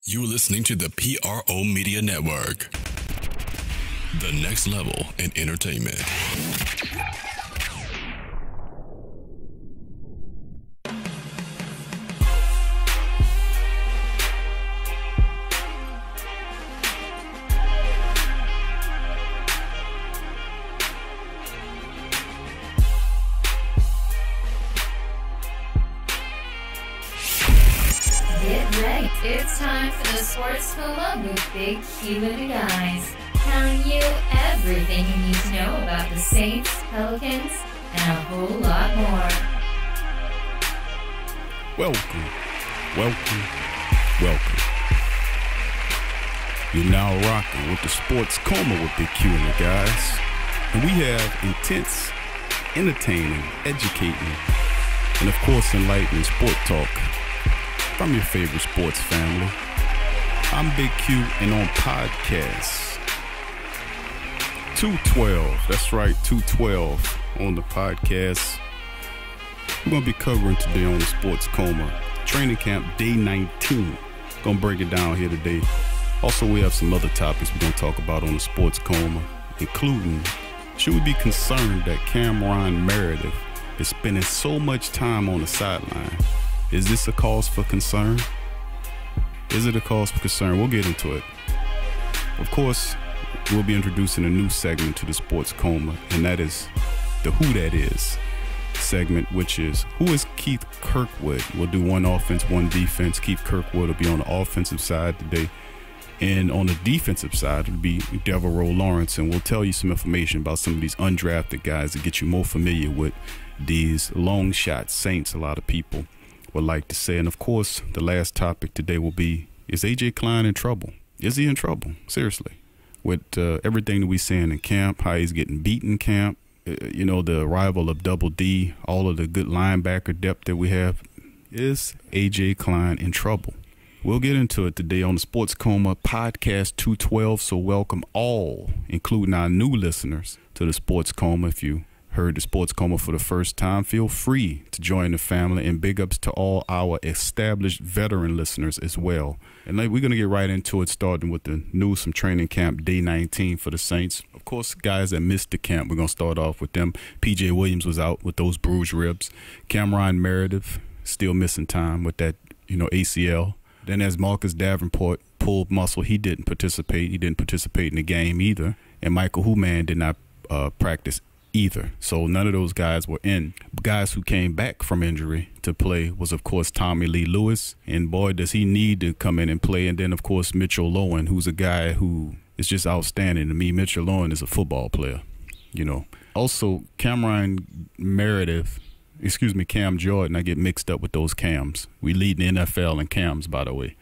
You're listening to the PRO Media Network, the next level in entertainment. It's time for the Sports Coma with Big Q and the guys, telling you everything you need to know about the Saints, Pelicans, and a whole lot more. Welcome. You're now rocking with the Sports Coma with Big Q and the guys. And we have intense, entertaining, educating, and of course enlightening sport talk from your favorite sports family. I'm Big Q, and on podcast 212, that's right, 212 on the podcast. We're going to be covering today on the Sports Coma training camp day 19. Going to break it down here today. Also, we have some other topics we're going to talk about on the Sports Coma, including, should we be concerned that Cameron Meredith is spending so much time on the sideline? Is this a cause for concern? Is it a cause for concern? We'll get into it. Of course, we'll be introducing a new segment to the Sports Coma, and that is the Who That Is segment, which is, who is Keith Kirkwood? We'll do one offense, one defense. Keith Kirkwood will be on the offensive side today. And on the defensive side, it'll be Devaroe Lawrence, and we'll tell you some information about some of these undrafted guys to get you more familiar with these long shot Saints, a lot of people would like to say. And of course, the last topic today will be, is AJ Klein in trouble? Is he in trouble? Seriously. With everything that we're seeing in camp, how he's getting beat in camp, the arrival of Double D, all of the good linebacker depth that we have, is AJ Klein in trouble? We'll get into it today on the Sports Coma Podcast 212, so welcome all, including our new listeners, to the Sports Coma. If you heard the Sports Coma for the first time, feel free to join the family, and big ups to all our established veteran listeners as well. And we're going to get right into it, starting with the news from training camp day 19 for the Saints. Of course, guys that missed the camp, we're going to start off with them. PJ Williams was out with those bruised ribs. Cameron Meredith still missing time with that, ACL. Then as Marcus Davenport pulled muscle, he didn't participate. He didn't participate in the game either. And Michael Human did not practice either. So none of those guys were in. Guys who came back from injury to play was, of course, Tommy Lee Lewis. And boy, does he need to come in and play. And then, of course, Mitchell Lowen, who's a guy who is just outstanding to me. Mitchell Lowen is a football player, Also, Cam Jordan, I get mixed up with those Cams. We lead the NFL in Cams, by the way.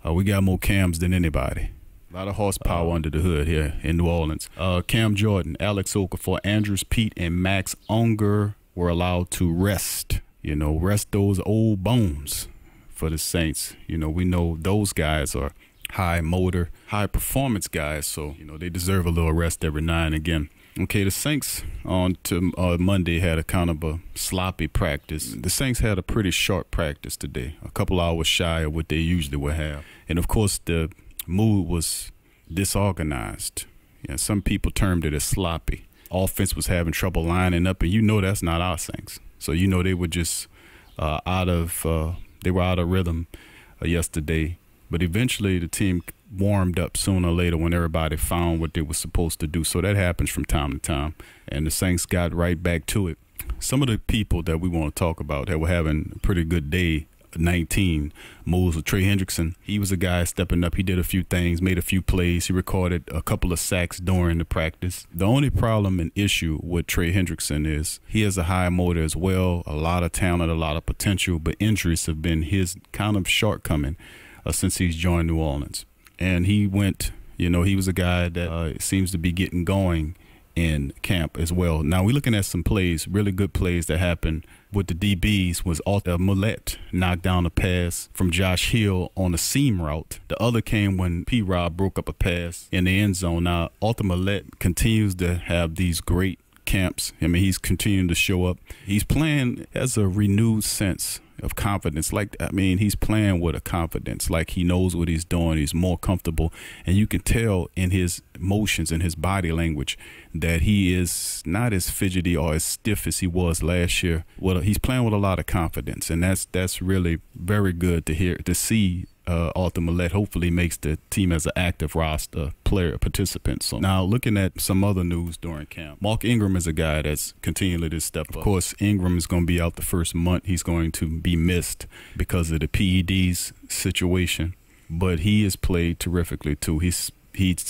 We got more Cams than anybody. A lot of horsepower under the hood here in New Orleans. Cam Jordan, Alex Okafor, Andrews Pete, and Max Unger were allowed to rest. Rest those old bones for the Saints. We know those guys are high motor, high performance guys, so they deserve a little rest every now and again. Okay, the Saints on to Monday had a kind of a sloppy practice. The Saints had a pretty short practice today, a couple hours shy of what they usually would have. And of course, the mood was disorganized. Some people termed it as sloppy. Offense was having trouble lining up, and that's not our Saints. So they were just out of rhythm yesterday. But eventually the team warmed up sooner or later when everybody found what they were supposed to do. So that happens from time to time, and the Saints got right back to it. Some of the people that we want to talk about that were having a pretty good day 19 moves with Trey Hendrickson. He was a guy stepping up. He did a few things, made a few plays. He recorded a couple of sacks during the practice. The only problem and issue with Trey Hendrickson is he has a high motor as well, a lot of talent, a lot of potential, but injuries have been his kind of shortcoming since he's joined New Orleans. And he went, he was a guy that seems to be getting going in camp as well. Now we're looking at some plays, really good plays that happened with the DBs. Was Arthur Millette knocked down a pass from Josh Hill on a seam route. The other came when P-Rob broke up a pass in the end zone. Now Arthur Millette continues to have these great camps. He's continuing to show up. He's playing as a renewed sense of confidence. Like, I mean, he's playing with a confidence. Like, he knows what he's doing. He's more comfortable. And you can tell in his motions and his body language that he is not as fidgety or as stiff as he was last year. Well, he's playing with a lot of confidence, and that's really very good to see. Arthur Millette hopefully makes the team as an active roster player participant. So now looking at some other news during camp, Mark Ingram is a guy that's continually to step up. Of course, Ingram is going to be out the first month. He's going to be missed because of the PEDs situation, but he has played terrifically too. He's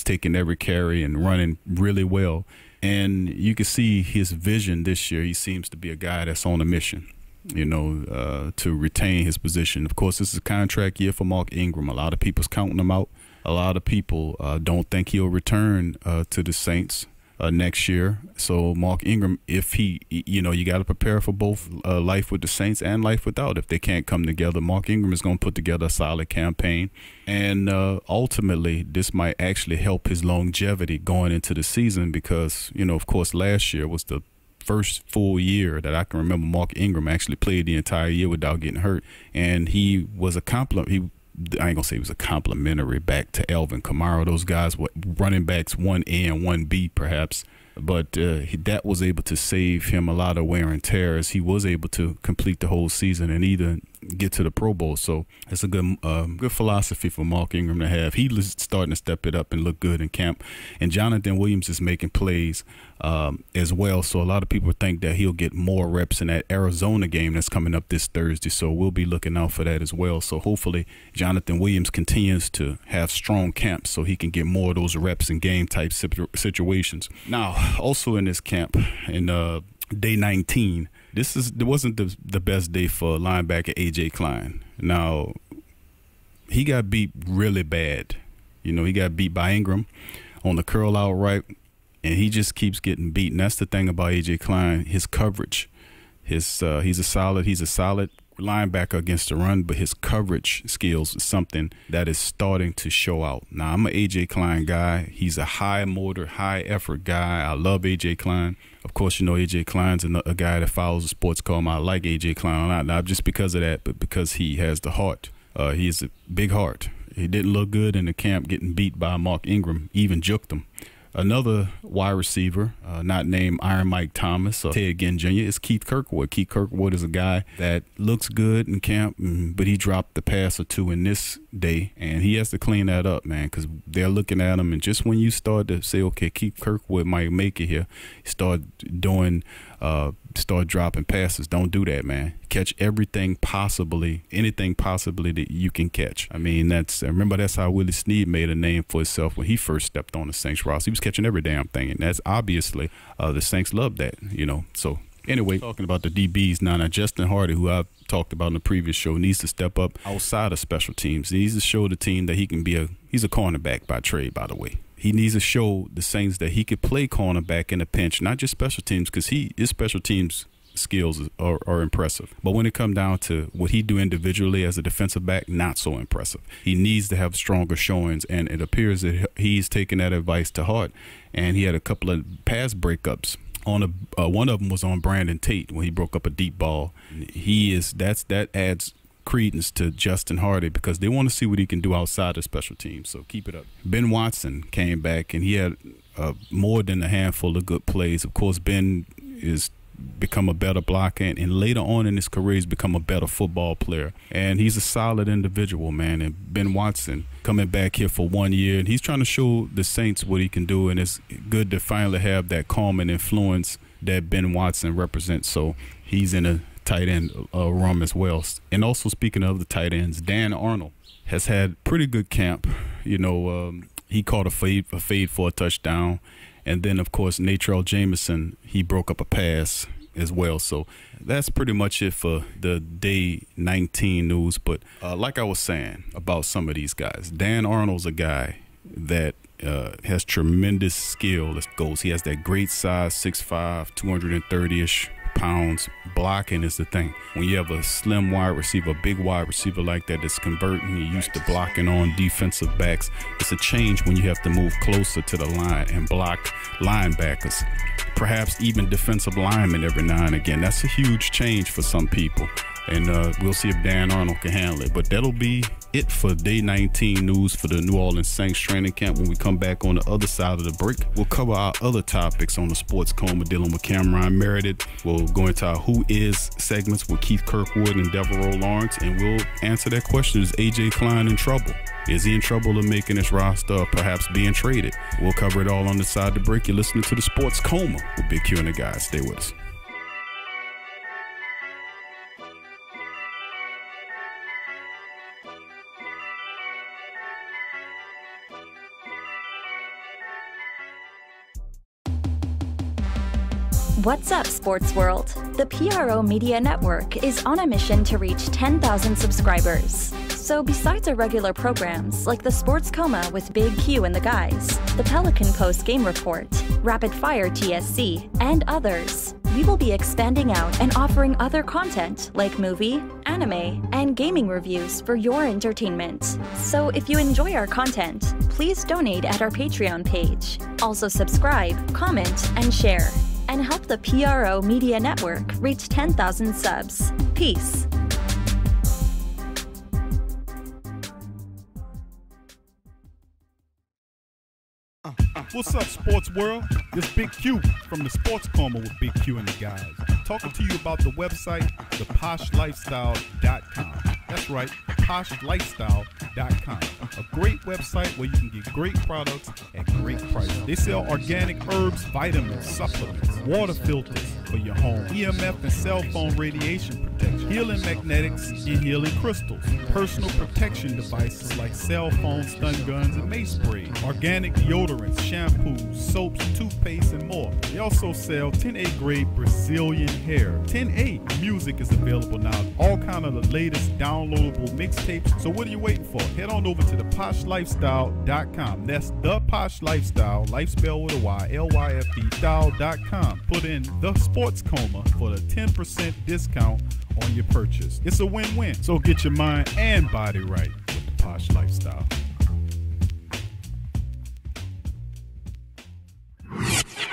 taken every carry and running really well, and you can see his vision this year. He seems to be a guy that's on a mission, to retain his position. Of course, this is a contract year for Mark Ingram. A lot of people's counting him out. A lot of people don't think he'll return to the Saints next year. So Mark Ingram, if he, you got to prepare for both life with the Saints and life without. If they can't come together, Mark Ingram is going to put together a solid campaign. And ultimately, this might actually help his longevity going into the season because, of course, last year was the first full year that I can remember Mark Ingram actually played the entire year without getting hurt, and he was a compliment. I ain't gonna say he was a complimentary back to Alvin Kamara. Those guys were running backs 1A and 1B perhaps, but that was able to save him a lot of wear and tear as he was able to complete the whole season and either get to the Pro Bowl. So it's a good philosophy for Mark Ingram to have. He's starting to step it up and look good in camp, and Jonathan Williams is making plays as well. So a lot of people think that he'll get more reps in that Arizona game that's coming up this Thursday. So we'll be looking out for that as well. So hopefully Jonathan Williams continues to have strong camps so he can get more of those reps in game type situations. Now, also in this camp in day 19, it wasn't the best day for linebacker AJ Klein. Now, he got beat really bad. He got beat by Ingram on the curl out right, and he just keeps getting beat. And that's the thing about AJ Klein, his coverage. He's a solid linebacker against the run, but his coverage skills is something that is starting to show out. Now, I'm an AJ Klein guy. He's a high motor, high effort guy. I love AJ Klein. Of course, AJ Klein's a guy that follows the sports Coma. I like AJ Klein not just because of that, but because he has the heart. He has a big heart. He didn't look good in the camp getting beat by Mark Ingram, even juked him. Another wide receiver, not named Iron Mike Thomas or Ted Ginn Jr., is Keith Kirkwood. Keith Kirkwood is a guy that looks good in camp, but he dropped the pass or two in this day, and he has to clean that up, man, because they're looking at him. And just when you start to say, okay, Keith Kirkwood might make it here, start dropping passes. Don't do that, man. Catch anything possibly that you can catch. I mean, remember that's how Willie Snead made a name for himself when he first stepped on the Saints roster. He was catching every damn thing, and that's obviously the Saints love that, So anyway, talking about the DBs now, Justin Hardy, who I've talked about in the previous show, needs to step up outside of special teams. He needs to show the team that he can he's a cornerback by trade, by the way. He needs to show the Saints that he could play cornerback in a pinch, not just special teams, because his special teams skills are impressive. But when it comes down to what he do individually as a defensive back, not so impressive. He needs to have stronger showings, and it appears that he's taking that advice to heart. And he had a couple of pass breakups. One of them was on Brandon Tate when he broke up a deep ball. That adds credence to Justin Hardy because they want to see what he can do outside of special teams. So keep it up. Ben Watson came back, and he had more than a handful of good plays. Of course, Ben is become a better blocker, and later on in his career he's become a better football player, and he's a solid individual, man. And Ben Watson coming back here for 1 year, and he's trying to show the Saints what he can do, and it's good to finally have that calming influence that Ben Watson represents. So he's in a tight end room as well. And also, speaking of the tight ends, Dan Arnold has had pretty good camp. He caught a fade for a touchdown. And then, of course, Natrell Jameson, he broke up a pass as well. So that's pretty much it for the day 19 news. But like I was saying about some of these guys, Dan Arnold's a guy that has tremendous skill. He has that great size, 6'5", 230-ish pounds. Blocking is the thing. When you have a slim wide receiver, a big wide receiver like that that's converting, you're used to blocking on defensive backs. It's a change when you have to move closer to the line and block linebackers, perhaps even defensive linemen every now and again. That's a huge change for some people. And we'll see if Dan Arnold can handle it. But that'll be it for day 19 news for the New Orleans Saints training camp. When we come back on the other side of the break, we'll cover our other topics on the Sports Coma, dealing with Cameron Meredith. We'll go into our Who Is segments with Keith Kirkwood and Devaroe Lawrence, and we'll answer that question: is AJ Klein in trouble? Is he in trouble of making his roster or perhaps being traded? We'll cover it all on the side of the break. You're listening to the Sports Coma with Big Q and the guys. Stay with us. What's up, sports world? The PRO Media Network is on a mission to reach 10,000 subscribers. So besides our regular programs like the Sports Coma with Big Q and the guys, the Pelican Post Game Report, Rapid Fire TSC, and others, we will be expanding out and offering other content like movie, anime, and gaming reviews for your entertainment. So if you enjoy our content, please donate at our Patreon page. Also subscribe, comment, and share. And help the PRO Media Network reach 10,000 subs. Peace. What's up, sports world? This Big Q from the Sports Coma with Big Q and the guys. Talking to you about the website, theposhlifestyle.com. That's right, poshlifestyle.com. A great website where you can get great products at great prices. They sell organic herbs, vitamins, supplements, water filters for your home, EMF and cell phone radiation protection, healing magnetics and healing crystals, personal protection devices like cell phones, stun guns, and mace sprays, organic deodorants, shampoos, soaps, toothpaste, and more. They also sell 10A grade Brazilian hair. 10A music is available now. All kind of the latest downloadable mixtapes. So what are you waiting for? Head on over to theposhlifestyle.com. That's the Posh Lifestyle, life spelled with a Y, LYFE style.com. Put in the Sports Coma for the 10% discount on your purchase. It's a win-win. So get your mind and body right with the Posh Lifestyle.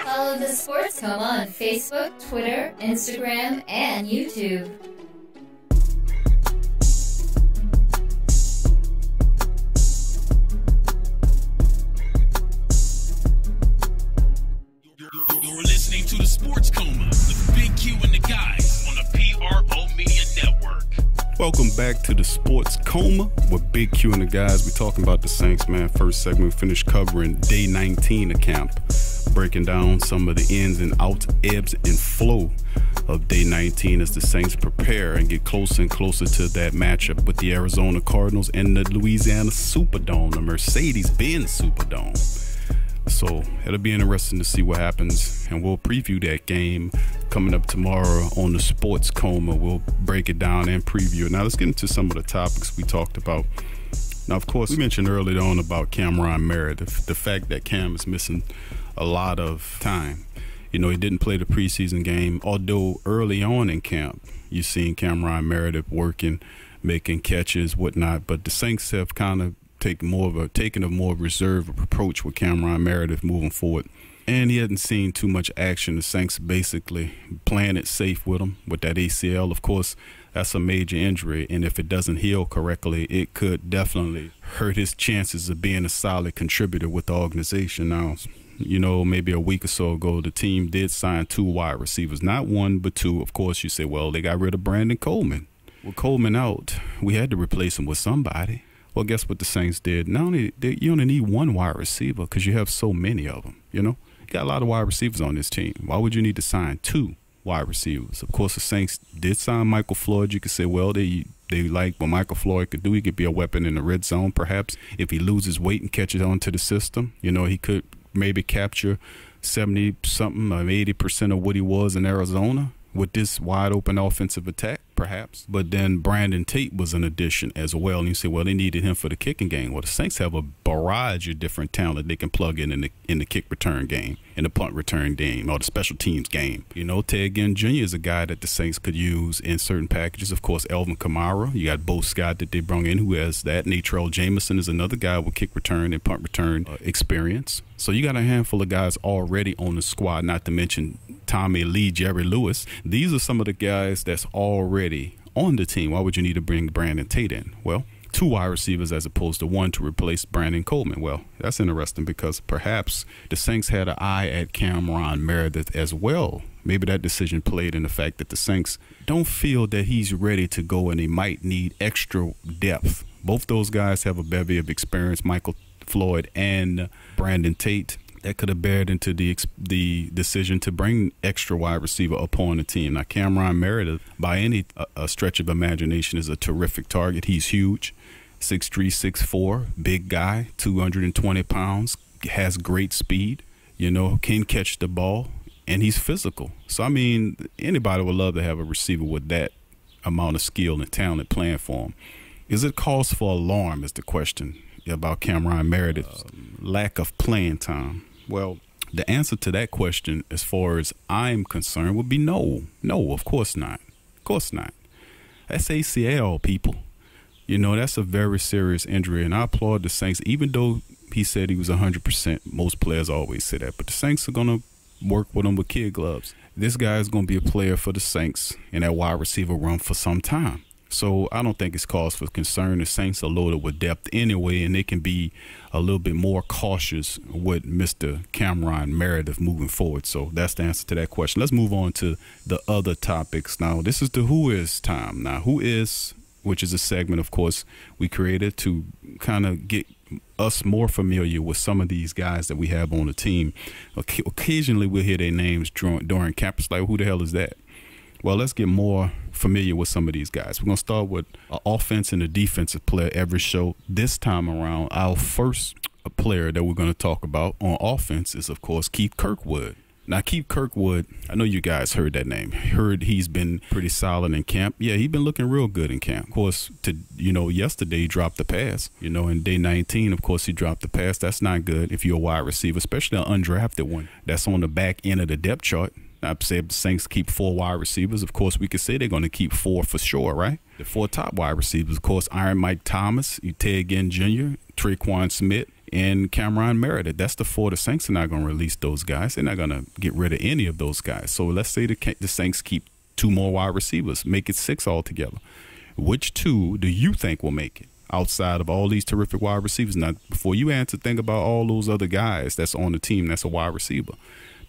Follow the Sports Coma on Facebook, Twitter, Instagram, and YouTube. You're listening to the Sports Coma with Big Q and the guys on the PRO Media Network. Welcome back to the Sports Coma with Big Q and the guys. We're talking about the Saints, man. First segment, we finished covering day 19 of camp, breaking down some of the ins and outs, ebbs and flow of day 19 as the Saints prepare and get closer and closer to that matchup with the Arizona Cardinals and the Louisiana Superdome, the Mercedes-Benz Superdome. So it'll be interesting to see what happens, and we'll preview that game coming up tomorrow on the Sports Coma. We'll break it down and preview it. Now let's get into some of the topics we talked about. Now, of course, we mentioned earlier on about Cameron Meredith, the fact that Cam is missing a lot of time. You know, he didn't play the preseason game, although early on in camp, you've seen Cameron Meredith working, making catches, whatnot, but the Saints have kind of taken a more reserved approach with Cameron Meredith moving forward. And he hadn't seen too much action. The Saints basically playing it safe with him with that ACL. Of course, that's a major injury, and if it doesn't heal correctly, it could definitely hurt his chances of being a solid contributor with the organization. Now, you know, maybe a week or so ago, the team did sign 2 wide receivers. Not 1, but 2. Of course, you say, well, they got rid of Brandon Coleman. With Coleman out, we had to replace him with somebody. Well, guess what the Saints did? You only need 1 wide receiver because you have so many of them, you know? You got a lot of wide receivers on this team. Why would you need to sign 2 wide receivers? Of course, the Saints did sign Michael Floyd. You could say, well, they like what Michael Floyd could do. He could be a weapon in the red zone, perhaps. If he loses weight and catches onto the system, you know, he could maybe capture 70-something or 80% of what he was in Arizona with this wide-open offensive attack, perhaps. But then Brandon Tate was an addition as well. And you say, well, they needed him for the kicking game. Well, the Saints have a barrage of different talent they can plug in the kick return game, in the punt return game, or the special teams game. You know, Ted Ginn Jr. is a guy that the Saints could use in certain packages. Of course, Elvin Kamara. You got Bo Scott that they brought in who has that. Natrell Jameson is another guy with kick return and punt return experience. So you got a handful of guys already on the squad, not to mention Tommy Lee, Jerry Lewis. These are some of the guys that's already on the team. Why would you need to bring Brandon Tate in? Well, 2 wide receivers as opposed to 1 to replace Brandon Coleman. Well, that's interesting because perhaps the Saints had an eye at Cameron Meredith as well. Maybe that decision played in the fact that the Saints don't feel that he's ready to go and they might need extra depth. Both those guys have a bevy of experience, Michael Floyd and Brandon Tate. That could have bared into the decision to bring extra wide receiver upon the team. Now, Cameron Meredith, by any stretch of imagination, is a terrific target. He's huge, 6'3", 6'4", big guy, 220 pounds, has great speed, can catch the ball, and he's physical. So, I mean, anybody would love to have a receiver with that amount of skill and talent playing for him. Is it cause for alarm is the question about Cameron Meredith's lack of playing time? Well, the answer to that question, as far as I'm concerned, would be no. No, of course not. Of course not. That's ACL, people. That's a very serious injury, and I applaud the Saints, even though he said he was 100%. Most players always say that, but the Saints are going to work with him with kid gloves. This guy is going to be a player for the Saints in that wide receiver room for some time. So I don't think it's cause for concern. The Saints are loaded with depth anyway, and they can be a little bit more cautious with Mr. Cameron Meredith moving forward. So that's the answer to that question. Let's move on to the other topics. Now, this is the Who Is time. Now, Who Is, which is a segment, of course, we created to kind of get us more familiar with some of these guys that we have on the team. Occasionally, we'll hear their names during camp. It's like, who the hell is that? Well, let's get more familiar with some of these guys. We're going to start with an offense and a defensive player every show. This time around, our first player that we're going to talk about on offense is, of course, Keith Kirkwood. Now, Keith Kirkwood, I know you guys heard that name. Heard he's been pretty solid in camp. Yeah, he's been looking real good in camp. Of course, yesterday he dropped the pass. In day 19, of course, he dropped the pass. That's not good if you're a wide receiver, especially an undrafted one. That's on the back end of the depth chart. I've said the Saints keep 4 wide receivers. Of course, we could say they're going to keep 4 for sure, right? The 4 top wide receivers, of course, Iron Mike Thomas, Ted Ginn Jr., Tre'Quan Smith, and Cameron Meredith. That's the 4. The Saints are not going to release those guys. They're not going to get rid of any of those guys. So let's say the Saints keep 2 more wide receivers, make it 6 altogether. Which 2 do you think will make it outside of all these terrific wide receivers? Now, before you answer, think about all those other guys that's on the team that's a wide receiver.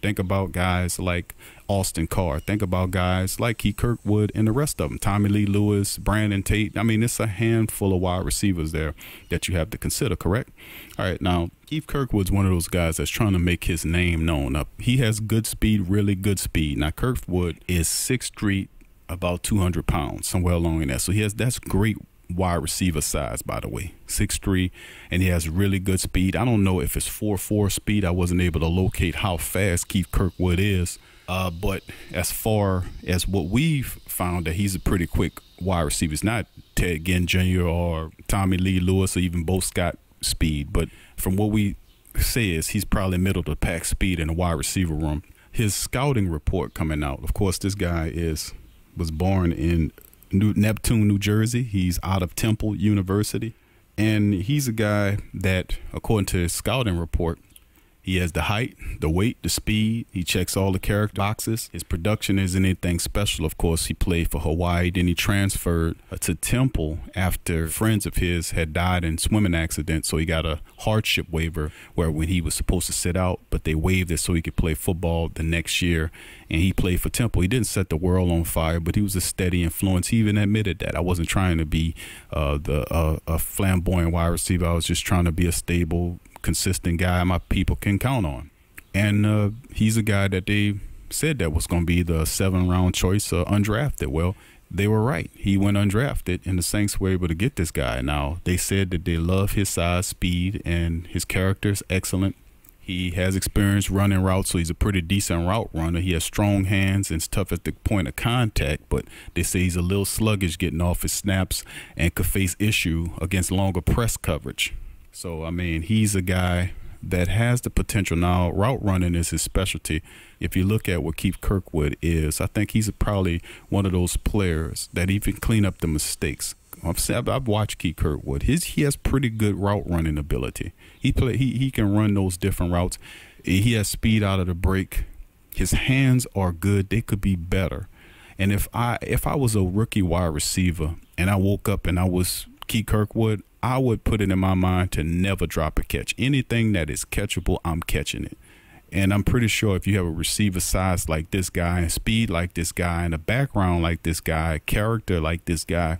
Think about guys like Austin Carr. Think about guys like Keith Kirkwood and the rest of them. Tommy Lee Lewis, Brandon Tate. I mean, it's a handful of wide receivers there that you have to consider, correct? All right, now, Keith Kirkwood's one of those guys that's trying to make his name known. He has good speed, really good speed. Now, Kirkwood is 6'3", about 200 pounds, somewhere along in there. So that's great wide receiver size, by the way, 6'3", and he has really good speed. I don't know if it's 4.4 speed. I wasn't able to locate how fast Keith Kirkwood is, but as far as what we've found, that he's a pretty quick wide receiver. It's not Ted Ginn Jr. or Tommy Lee Lewis or even Bo Scott speed, but from what we say is he's probably middle to pack speed in the wide receiver room. His scouting report coming out, of course, this guy was born in Neptune, New Jersey. He's out of Temple University, and he's a guy that, according to his scouting report, he has the height, the weight, the speed. He checks all the character boxes. His production isn't anything special. Of course, he played for Hawaii. Then he transferred to Temple after friends of his had died in swimming accidents. So he got a hardship waiver where when he was supposed to sit out, but they waived it so he could play football the next year. And he played for Temple. He didn't set the world on fire, but he was a steady influence. He even admitted that. I wasn't trying to be a flamboyant wide receiver. I was just trying to be a stable, consistent guy my people can count on. And he's a guy that they said that was going to be the 7th-round choice, undrafted. Well, they were right. He went undrafted, and the Saints were able to get this guy. Now, they said that they love his size, speed, and his character is excellent. He has experience running routes, so he's a pretty decent route runner. He has strong hands and is tough at the point of contact, but they say he's a little sluggish getting off his snaps and could face issue against longer press coverage. So, I mean, he's a guy that has the potential. Now, route running is his specialty. If you look at what Keith Kirkwood is, I think he's probably one of those players that even clean up the mistakes. I've watched Keith Kirkwood. He has pretty good route running ability. He can run those different routes. He has speed out of the break. His hands are good. They could be better. And if I was a rookie wide receiver and I woke up and I was Kirkwood, I would put it in my mind to never drop a catch. Anything that is catchable, I'm catching it. And I'm pretty sure if you have a receiver size like this guy and speed like this guy and a background like this guy, character like this guy,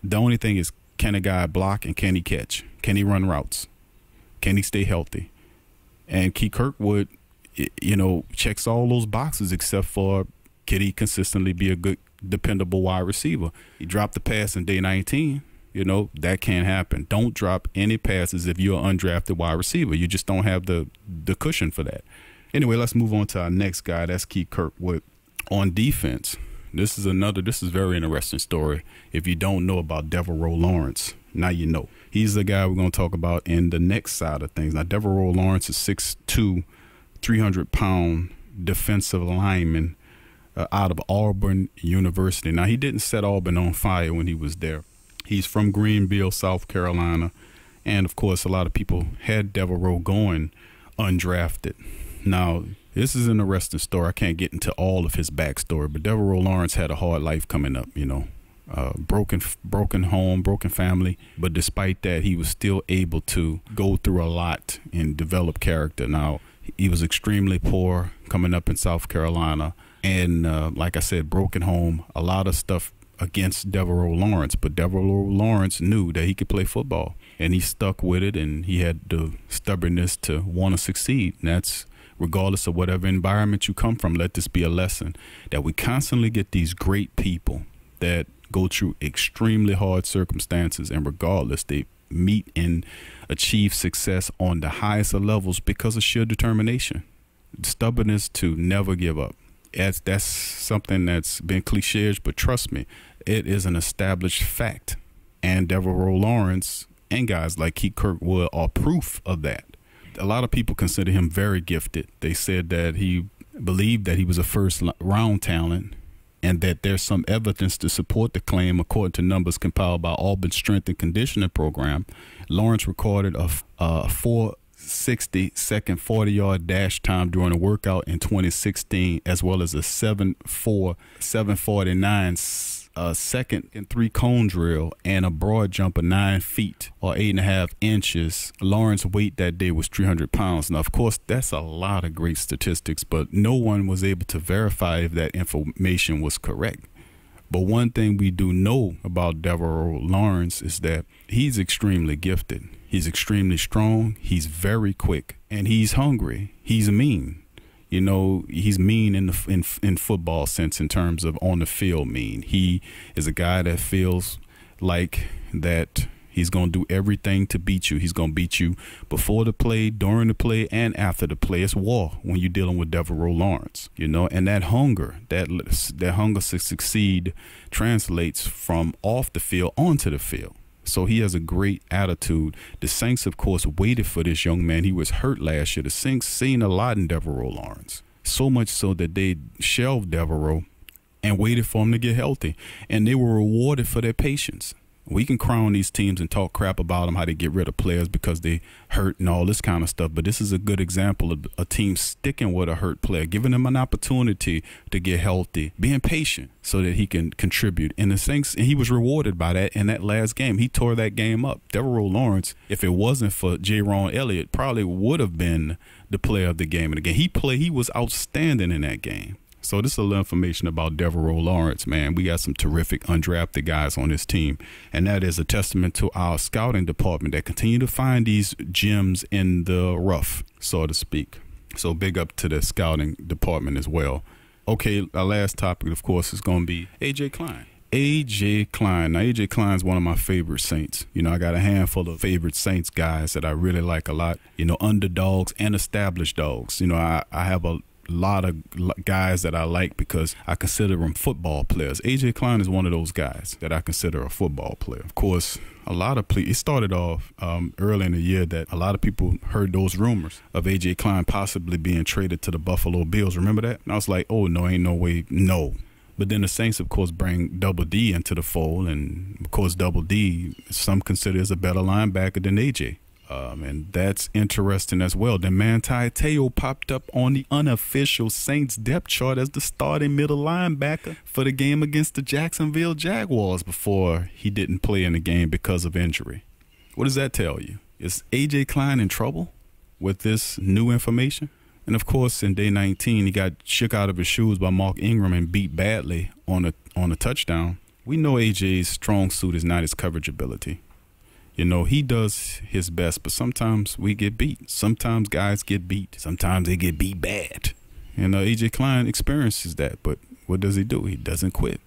the only thing is, can a guy block and can he catch? Can he run routes? Can he stay healthy? And Kirkwood, checks all those boxes except for, can he consistently be a good, dependable wide receiver? He dropped the pass in day 19. That can't happen. Don't drop any passes if you're an undrafted wide receiver. You just don't have the cushion for that. Anyway, let's move on to our next guy. That's Kirkwood. On defense, this is a very interesting story. If you don't know about Devaroe Lawrence, now you know. He's the guy we're going to talk about in the next side of things. Now, Devaroe Lawrence is 6'2", 300-pound defensive lineman out of Auburn University. Now, he didn't set Auburn on fire when he was there. He's from Greenville, South Carolina. And, of course, a lot of people had Devaroe going undrafted. Now, this is an interesting story. I can't get into all of his backstory, but Devaroe Lawrence had a hard life coming up, broken home, broken family. But despite that, he was still able to go through a lot and develop character. Now, he was extremely poor coming up in South Carolina. And like I said, broken home, a lot of stuff against Devaroe Lawrence, but Devaroe Lawrence knew that he could play football, and he stuck with it, and he had the stubbornness to want to succeed. And that's regardless of whatever environment you come from. Let this be a lesson that we constantly get these great people that go through extremely hard circumstances, and regardless, they meet and achieve success on the highest of levels because of sheer determination, stubbornness to never give up. That's something that's been cliched, but trust me, it is an established fact. And Devaroe Lawrence and guys like Kirkwood are proof of that. A lot of people consider him very gifted. They said that he believed that he was a first-round talent and that there's some evidence to support the claim. According to numbers compiled by Auburn's Strength and Conditioning Program, Lawrence recorded a 4.60-second 40-yard dash time during a workout in 2016, as well as a 7.49 second and 3-cone drill and a broad jump of 9 feet or 8.5 inches. Lawrence's weight that day was 300 pounds. Now, of course, that's a lot of great statistics, but no one was able to verify if that information was correct. But one thing we do know about Devaroe Lawrence is that he's extremely gifted. He's extremely strong. He's very quick, and he's hungry. He's mean. He's mean in football sense, in terms of on the field mean. He is a guy that feels like that he's going to do everything to beat you. He's going to beat you before the play, during the play, and after the play. It's war when you're dealing with Devaroe Lawrence, and that hunger, that hunger to succeed translates from off the field onto the field. So he has a great attitude. The Saints, of course, waited for this young man. He was hurt last year. The Saints seen a lot in Devaroe Lawrence, so much so that they shelved Devaroe and waited for him to get healthy. And they were rewarded for their patience. We can crown these teams and talk crap about them, how they get rid of players because they hurt and all this kind of stuff. But this is a good example of a team sticking with a hurt player, giving him an opportunity to get healthy, being patient so that he can contribute. And the Saints, and he was rewarded by that in that last game. He tore that game up. Devaroe Lawrence, if it wasn't for J-Ron Elliott, probably would have been the player of the game. And again, he was outstanding in that game. So this is a little information about Devaroe Lawrence, man. We got some terrific undrafted guys on this team, and that is a testament to our scouting department that continue to find these gems in the rough, so to speak. So big up to the scouting department as well. Okay, our last topic, of course, is going to be AJ Klein. AJ Klein. Now, AJ Klein is one of my favorite Saints. I got a handful of favorite Saints guys that I really like a lot, underdogs and established dogs. I have a lot of guys that I like because I consider them football players. AJ Klein is one of those guys that I consider a football player. Of course, it started off early in the year that a lot of people heard those rumors of AJ Klein possibly being traded to the Buffalo Bills. Remember that? And I was like, oh, no, ain't no way, no. But then the Saints, of course, bring Double D into the fold. And, of course, Double D, some consider as a better linebacker than AJ. And that's interesting as well. Then Manti Te'o popped up on the unofficial Saints depth chart as the starting middle linebacker for the game against the Jacksonville Jaguars before he didn't play in the game because of injury. What does that tell you? Is AJ Klein in trouble with this new information? And of course, in day 19, he got shook out of his shoes by Mark Ingram and beat badly on a touchdown. We know AJ's strong suit is not his coverage ability. You know, he does his best, but sometimes we get beat. Sometimes guys get beat. Sometimes they get beat bad. And AJ Klein experiences that, but what does he do? He doesn't quit.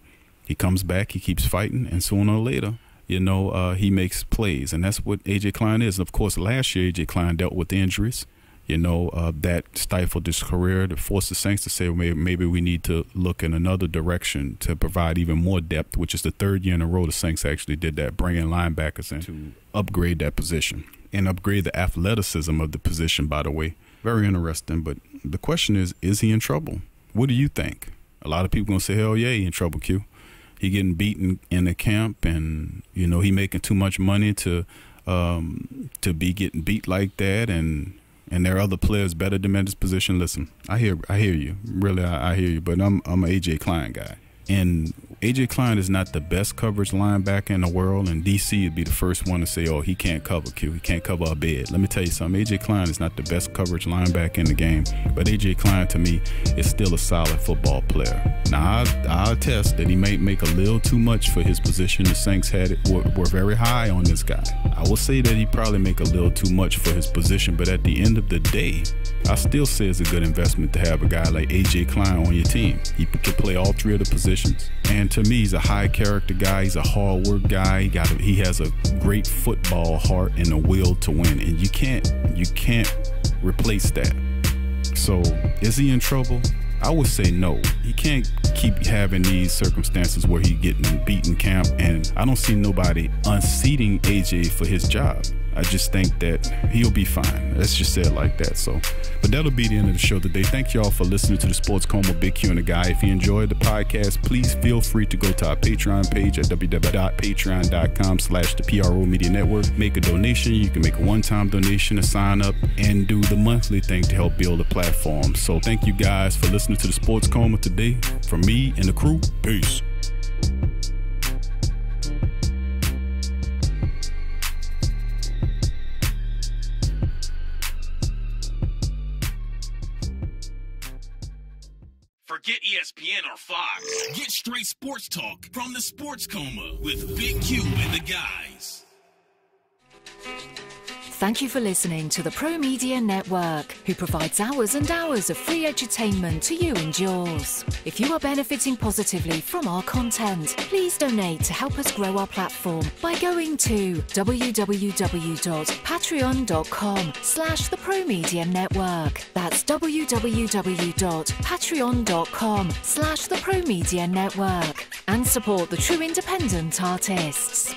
He comes back, he keeps fighting, and sooner or later, you know, he makes plays. And that's what AJ Klein is. And of course, last year, AJ Klein dealt with injuries. You know, that stifled his career, to force the Saints to say, well, maybe we need to look in another direction to provide even more depth, which is the third year in a row the Saints actually did that, bringing linebackers in to upgrade that position and upgrade the athleticism of the position, by the way. Very interesting. But the question is he in trouble? What do you think? A lot of people going to say, hell yeah, he in trouble, Q. He getting beaten in the camp, and, you know, he making too much money to be getting beat like that, and there are other players better than him at this position. Listen, I hear you. Really, I hear you. But I'm an AJ Klein guy. And AJ Klein is not the best coverage linebacker in the world, and DC would be the first one to say, oh, he can't cover, Q. He can't cover a bed. Let me tell you something. AJ Klein is not the best coverage linebacker in the game, but AJ Klein, to me, is still a solid football player. Now, I'll attest that he may make a little too much for his position. The Saints were very high on this guy. I will say that he probably make a little too much for his position, but at the end of the day, I still say it's a good investment to have a guy like AJ Klein on your team. He can play all three of the positions. And to me, he's a high character guy. He's a hard work guy. He has a great football heart and a will to win. And you can't replace that. So is he in trouble? I would say no. He can't keep having these circumstances where he's getting beaten camp, and I don't see nobody unseating AJ for his job. I just think that he'll be fine. Let's just say it like that. But that'll be the end of the show today. Thank y'all for listening to the Sports Coma, Big Q and the Guy. If you enjoyed the podcast, please feel free to go to our Patreon page at www.patreon.com/the PRO Media Network. Make a donation. You can make a one-time donation to sign up and do the monthly thing to help build the platform. So thank you guys for listening to the Sports Coma today. From me and the crew, peace. Forget ESPN or Fox. Get straight sports talk from the Sports Coma with Big Q and the guys. Thank you for listening to the Pro Media Network, who provides hours and hours of free entertainment to you and yours. If you are benefiting positively from our content, please donate to help us grow our platform by going to www.patreon.com/the Pro Media Network. That's www.patreon.com/the Pro Media Network, and support the true independent artists.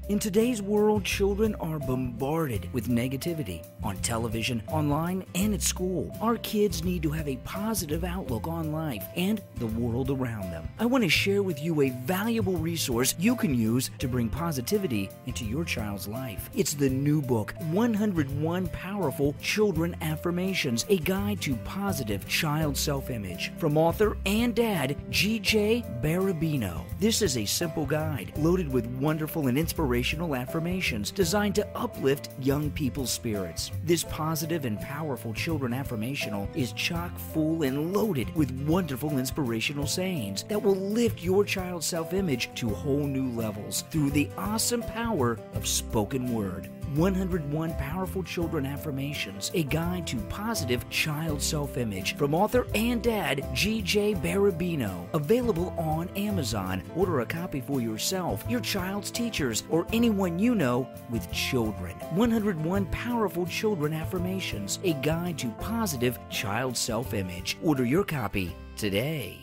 In today's world, children are bombarded with negativity on television, online, and at school. Our kids need to have a positive outlook on life and the world around them. I want to share with you a valuable resource you can use to bring positivity into your child's life. It's the new book, 101 Powerful Children Affirmations, a guide to positive child self-image, from author and dad, AJ Klein. This is a simple guide loaded with wonderful and inspirational affirmations designed to uplift young people's spirits. This positive and powerful children affirmational is chock full and loaded with wonderful inspirational sayings that will lift your child's self-image to whole new levels through the awesome power of spoken word. 101 Powerful Children Affirmations, a guide to positive child self-image, from author and dad AJ Klein. Available on Amazon. Order a copy for yourself, your child's teachers, or anyone you know with children. 101 Powerful Children Affirmations, a guide to positive child self-image. Order your copy today.